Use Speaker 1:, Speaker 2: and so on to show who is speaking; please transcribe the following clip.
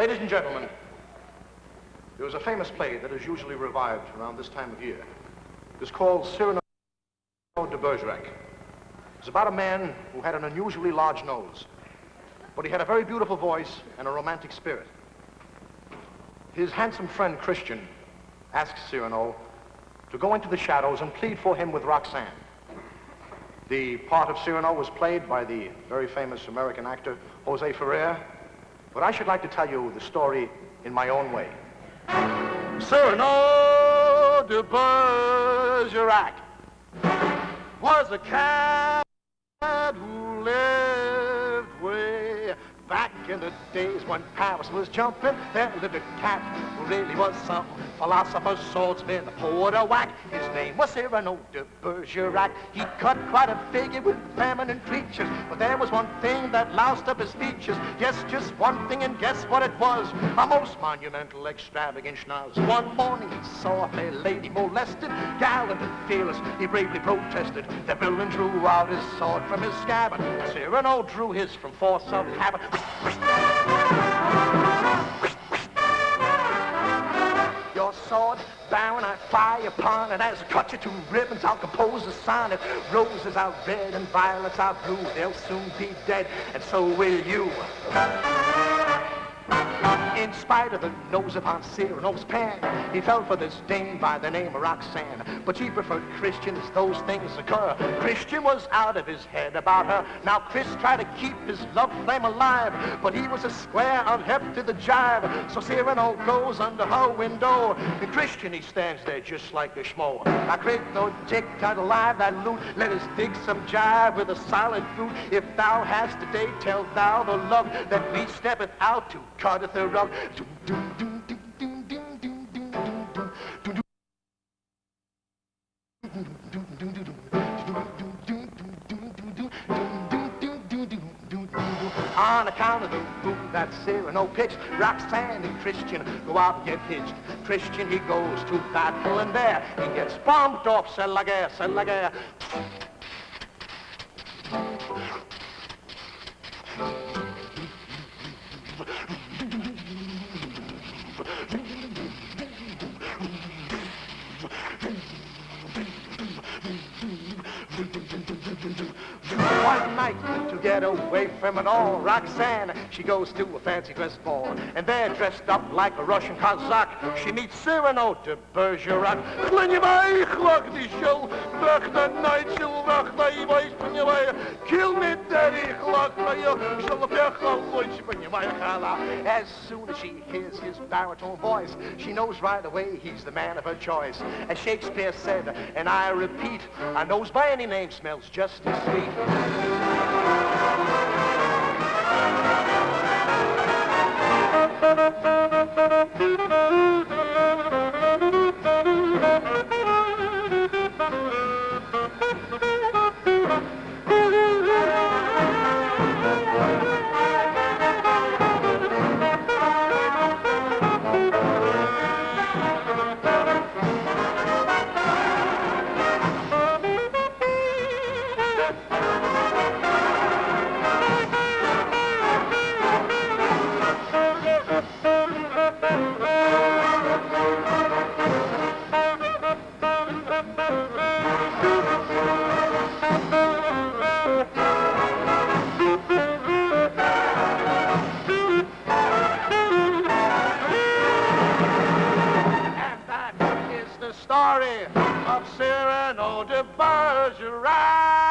Speaker 1: Ladies and gentlemen, there was a famous play that is usually revived around this time of year. It's called Cyrano de Bergerac. It's about a man who had an unusually large nose, but he had a very beautiful voice and a romantic spirit. His handsome friend Christian asked Cyrano to go into the shadows and plead for him with Roxanne. The part of Cyrano was played by the very famous American actor Jose Ferrer, but I should like to tell you the story in my own way. Cyrano de Bergerac was a cat who lived way back in the days when Paris was jumping. There lived a cat who really was some philosopher, swordsman, a poet, a whack. His name was Cyrano de Bergerac. He cut quite a figure with feminine creatures, but there was one thing that loused up his features. Yes, just one thing, and guess what it was? A most monumental, extravagant schnoz. One morning he saw a fair lady molested, gallant and fearless. He bravely protested. The villain drew out his sword from his scabbard. Cyrano drew his from force of habit. Your sword, Baron, I fly upon it. As I cut you to ribbons, I'll compose a sonnet. Roses are red and violets are blue. They'll soon be dead, and so will you. In spite of the nose upon Cyrano's pen, he fell for this dame by the name of Roxanne. But she preferred Christian as those things occur. Christian was out of his head about her. Now Chris tried to keep his love flame alive, but he was a square unhep to the jive. So Cyrano goes under her window, and Christian, he stands there just like a schmo. I create no dick out alive that loot. Let us dig some jive with a solid fruit. If thou hast today, tell thou the love that we steppeth out to cutteth the rug. On account of the route that Cyrano picks, Roxanne and Christian go out and get hitched. Christian, he goes to battle, and there he gets bombed off. C'est la guerre, c'est la guerre. One night to get away from it all, Roxanne, she goes to a fancy dress ball, and there dressed up like a Russian Cossack, she meets Cyrano de Bergerac. As soon as she hears his baritone voice, she knows right away he's the man of her choice. As Shakespeare said, and I repeat, a nose by any name smells just as sweet. Story of Cyrano de Bergerac.